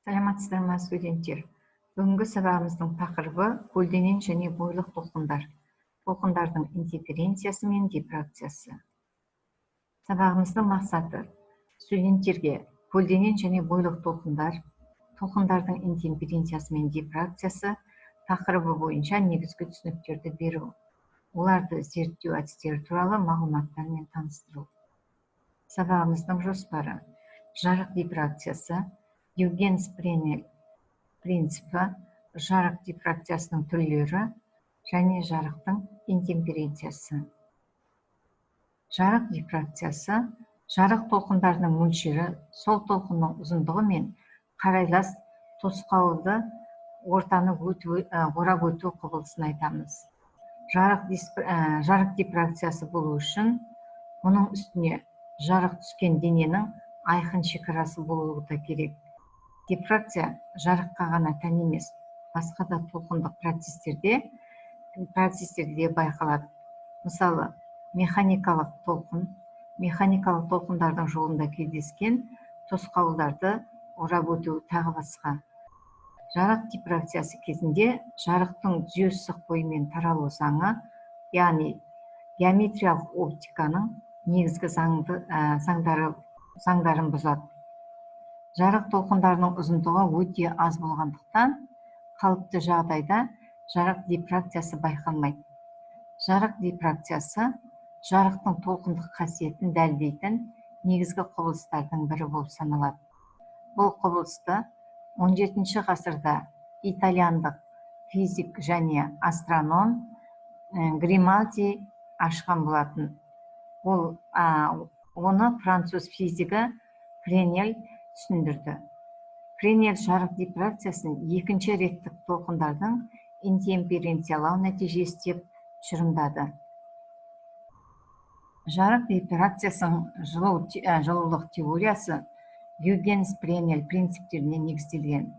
Саламатсыздар ма, студенттер? Бүгінгі сабағымыздың тақырыбы көлденең және бойлық толқындар. Толқындардың интерференциясы мен дифракциясы. Сабағымыздың мақсаты студенттерге көлденең және бойлық толқындар, толқындардың интерференциясы мен дифракциясы тақырыбы бойынша негізгі түсініктерді беру. Оларды зерттеу әдістері туралы мағлұматтармен таныстыру. Сабағымыздың жоспары: жарық дифракциясы, Евгенс Пренель принципі, жарық дифракциясының түрлері және жарықтың интерференциясы. Жарық дифракциясы жарық толқындарының мөлшері сол толқынның ұзындығы мен қарайлас тосқауылды ортаны орап өту құбылысын айтамыз. Жарық дифракциясы болу үшін оның үстіне жарық түскен дененің айқын шекарасы болуы да керек. Дифракция жарыққа ғана тән емес, басқа да толқындық процестерде байқалады. Мысалы, механикалық толқындардың жолында кездескен тосқауылдарды орап өту тағы басқа. Жарық дифракциясы кезінде жарықтың түзу бойымен таралу заңы, яғни геометриялық оптиканың негізгі заңдарын бұзады. Жарық толқындарының ұзындығы өте аз болғандықтан, қалыпты жағдайда жарық дифракциясы байқалмайды. Жарық дифракциясы жарықтың толқындық қасиетін дәлелдейтін негізгі құбылыстардың бірі болып саналады. Бұл құбылысты 17 ғасырда итальяндық физик және астроном Гримальди ашқан болатын. Оны француз физигі Пренель түсіндірді. Пренель жарық дифракциясын екінші реттік толқындардың интерференциялау нәтижесі деп тұжырымдады. Жарық дифракциясының жылулық теориясы Евгенс Пренель принциптеріне негізделген.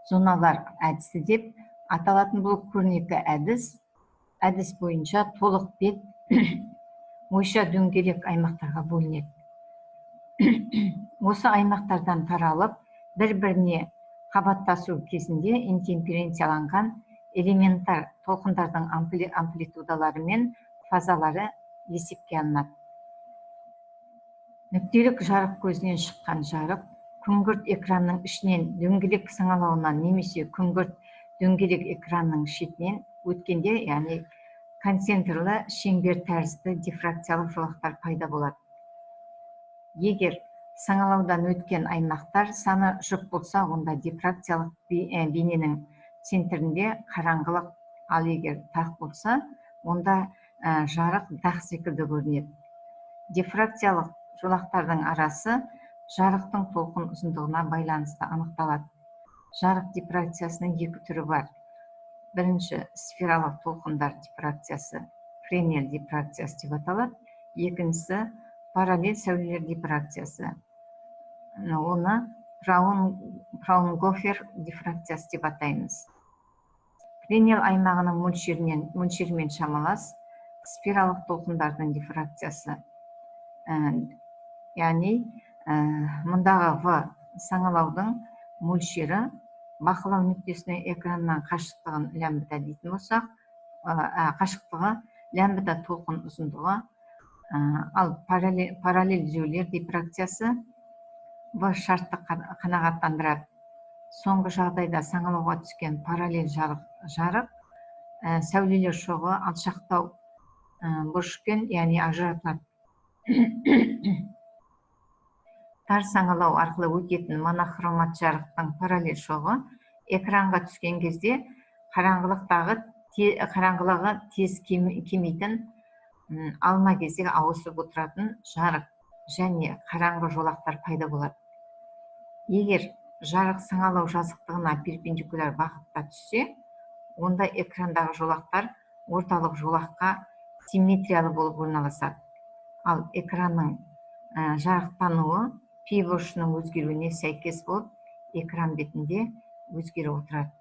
Зоналар әдісі деп аталатын бұл көрнекі әдіс бойынша толық бет ойша дөңгелек аймақтарға бөлінеді. Осы аймақтардан таралып, бір-біріне қабаттасу кезінде интерференцияланған элементар толқындардың амплитудалары мен фазалары есепке алынады. Нүктелік жарық көзінен шыққан жарық күңгірт экранның ішінен дөңгелек саңылауынан немесе күңгірт дөңгелек экранның шетінен өткенде, яғни концентрлі шеңбер тәрізді дифракциялық жолақтар пайда болады. Егер саңылаудан өткен аймақтар саны жұп болса, онда дифракциялық бейненің центрінде қараңғылық, ал егер тақ болса, онда жарық дақ секілді көрінеді. Дифракциялық жолақтардың арасы жарықтың толқын ұзындығына байланысты анықталады. Жарық дифракциясының екі түрі бар. Бірінші сфералық толқындар дифракциясы, Френель дифракциясы деп аталады. Екіншісі параллель сәулелер дифракциясы. Оны Фраунгофер дифракциясы деп атаймыз. Френель аймағының мөлшерімен шамалас сфералық толқындардың дифракциясы. Яғни, мұндағы В саңылаудың мөлшері бақылау нүктесіне экраннан қашықтығын лямбда дейтін болсақ, қашықтығы лямбда толқын ұзындығы, ал параллель түзулер дифракциясы В шартты қанағаттандырады. Соңғы жағдайда саңылауға түскен параллель жарық сәулелер шоғы алшақтау бұрышпен, яғни ажыратылады. Тар саңылау арқылы өтетін монохромат жарықтың параллель шоғы экранға түскен кезде қараңғылығы тез кемейтін алма кезек ауысып отыратын жарық және қараңғы жолақтар пайда болады. Егер жарық саңылау жазықтығына перпендикуляр бағытта түссе, онда экрандағы жолақтар орталық жолаққа симметриялы болып орналасады. Ал экранның жарықтануы пи бұрышының өзгеруіне сәйкес болып, экран бетінде өзгеріп отырады.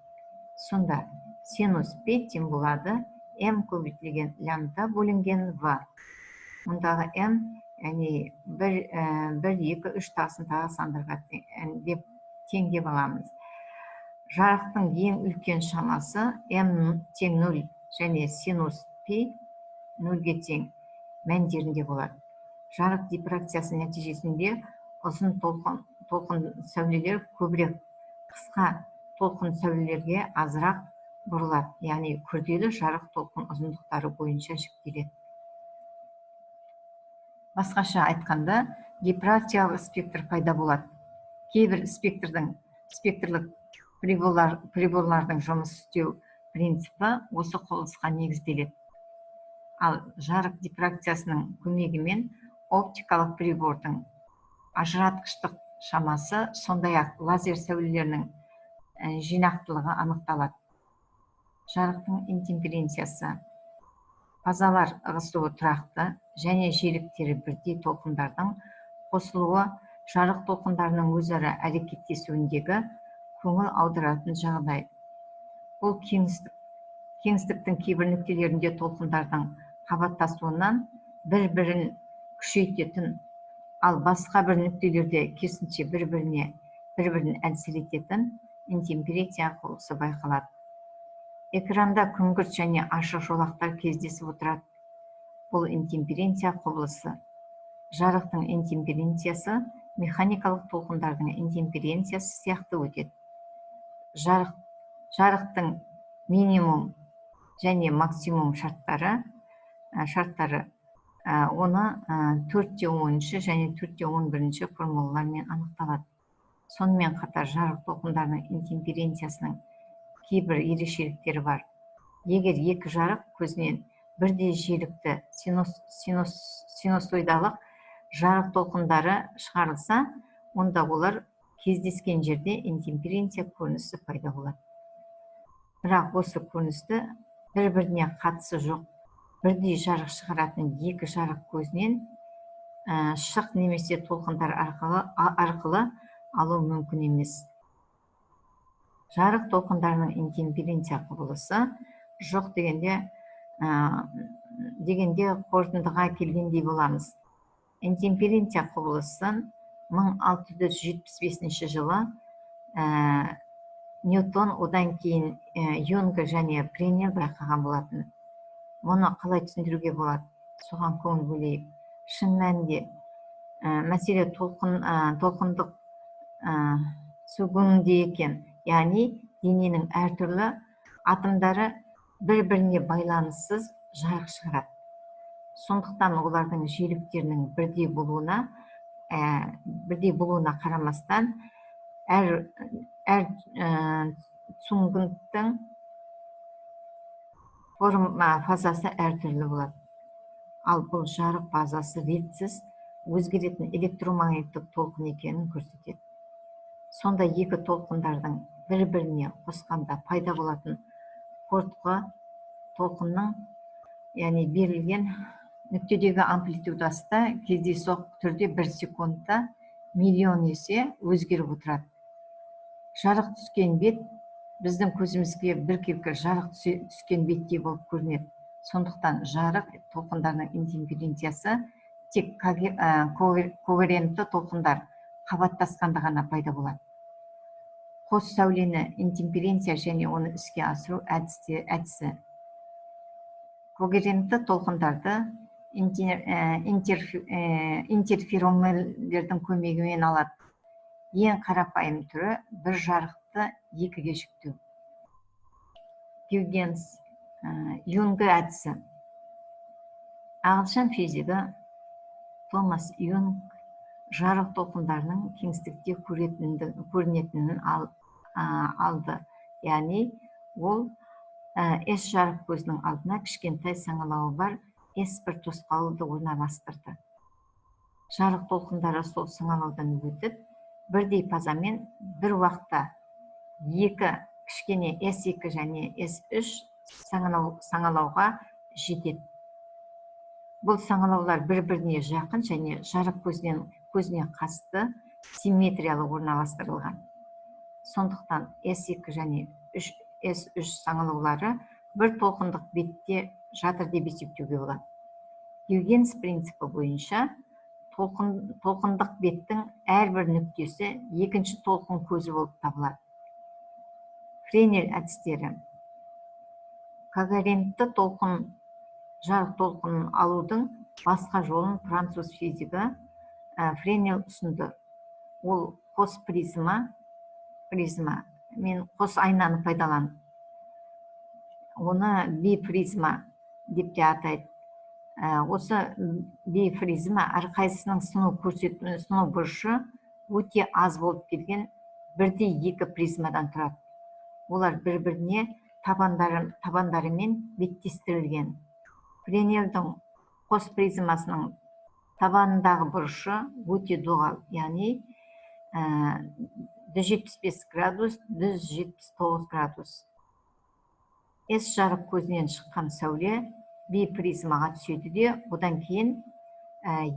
Сонда синус P тең болады m көбейтілген лямбда бөлінген v. Мұндағы m, яғни 1, 2, 3 тағысын тағы сандарға деп тең деп аламыз. Жарықтың ең үлкен шамасы m тең 0 және синус π 0-ге тең мәндерінде болады. Жарық дифракциясы нәтижесінде ұзын толқын сәулелер көбірек, қысқа толқын сәулелерге азырақ бұрылады, яғни күрделі жарық толқын ұзындықтары бойынша жіктеледі. Басқаша айтқанда, дифракциялық спектр пайда болады. Кейбір спектрлік приборлардың жұмыс істеу принципі осы құбылысқа негізделеді. Ал жарық дифракциясының көмегімен оптикалық прибордың ажыратқыштық шамасы, сондай-ақ лазер сәулелерінің жинақтылығы анықталады. Жарықтың интерференциясы. Фазалар ығысуы тұрақты және жиіліктері бірдей толқындардың қосылуы жарық толқындарының өзара әрекеттесуіндегі көңіл аударатын жағдай. Бұл кеңістіктің кейбір нүктелерінде толқындардың қабаттасуынан бір-бірін күшейтетін, ал басқа бір нүктелерде керісінше бір-бірін әлсірететін интерференция құбылысы байқалады. Экранда күңгірт және ашық жолақтар кездесіп отырады. Бұл интерференция құбылысы. Жарықтың интерференциясы механикалық толқындардың интерференциясы сияқты өтеді. Жарықтың минимум және максимум шарттары оны 4-10 және 4-11 формулалармен анықталады. Сонымен қатар жарық толқындарының интерференциясының кейбір ерекшеліктері бар. Егер екі жарық көзінен бірдей жиілікті синусоидалық жарық толқындары шығарылса, онда олар кездескен жерде интерференция көрінісі пайда болады. Бірақ осы көріністі бір-біріне қатысы жоқ бірдей жарық шығаратын екі жарық көзінен шық немесе толқындар арқылы алу мүмкін емес. Жарық толқындарының интерференция құбылысы жоқ дегенде қорытындыға келгендей боламыз. Интерференция құбылысын 1675 жылы Ньютон, одан кейін Юнг және Бреннер байқаған болатын. Мұны қалай түсіндіруге болады? Соған көңіл бөлейік. Шын мәнінде мәселе толқындық сөгуінде екен, яғни дененің әртүрлі атомдары бір-біріне байланыссыз жарық шығарады. Сондықтан олардың жиіліктерінің бірдей болуына қарамастан, әр цугундтың фазасы әртүрлі болады. Ал бұл жарық фазасы ретсіз өзгеретін электромагниттік толқын екенін көрсетеді. Сонда екі толқындардың бір-біріне қосқанда пайда болатын қорытқы толқынның, яғни берілген нүктедегі амплитудасы да кездейсоқ түрде 1 секундта миллион есе өзгеріп отырады. Жарық түскен бет біздің көзімізге біркелкі жарық түскен беттей болып көрінеді. Сондықтан жарық толқындарының интерференциясы тек ковалентті толқындар қабаттасқанда ғана пайда болады. Қос сәулені интерференция және оны іске асыру әдісі. Ковалентті толқындарды интерферомерлердің көмегімен алады. Ең қарапайым түрі бір жарықты екіге жіктеу. Юнг әдісі. Ағылшын физигі Томас Юнг жарық толқындарының кеңістікте көрінетінін алды. Яғни ол S жарық көзінің алдына кішкентай саңылауы бар S1 тосқауылды орналастырды. Жарық толқындары сол саңылаудан өтіп, бірдей фазамен бір уақытта екі кішкене S2 және S3 саңылауға жетеді. Бұл саңылаулар бір-біріне жақын және жарық көзіне қасты симметриялы орналастырылған. Сондықтан S2 және S3 саңылаулары бір толқындық бетте жатыр деп есептеуге болады. Гюйгенс принципі бойынша толқындық беттің әрбір нүктесі екінші толқын көзі болып табылады. Френель әдістері. Когерентті толқын, жарық толқынын алудың басқа жолын француз физигі Френель ұсынды. Ол қос призма, мен қос айнаны пайдаланып, оны бипризма деп те атайды. Осы бипризма әрқайсысының сыну бұрышы өте аз болып келген бірдей екі призмадан тұрады. Олар бір-біріне табандарымен беттестірілген. Френельдің қос призмасының табанындағы бұрышы өте доғал, яғни 175 градус, 179 градус. С жарық көзінен шыққан сәуле бипризмаға түседі де, одан кейін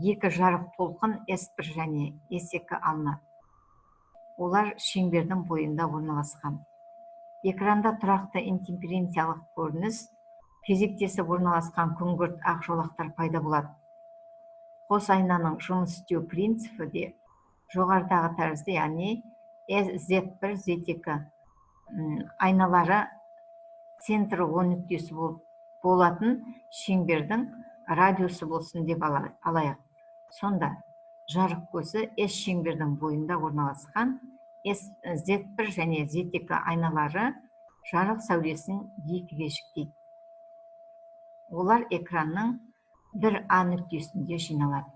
екі жарық толқын S1 және S2 алынады. Олар шеңбердің бойында орналасқан. Экранда тұрақты интерференциялық көрініс, кезектесіп орналасқан күңгірт ақ жолақтар пайда болады. Қос айнаның жұмыс істеу принципі де жоғарыдағы тәрізді, яғни Z1, Z2 айналары центрі O нүктесі болатын шеңбердің радиусы болсын деп алайық. Сонда жарық көзі S шеңбердің бойында орналасқан, Z1 және Z2 айналары жарық сәулесін екіге жіктейді. Олар экранның бір А нүктесінде жиналады.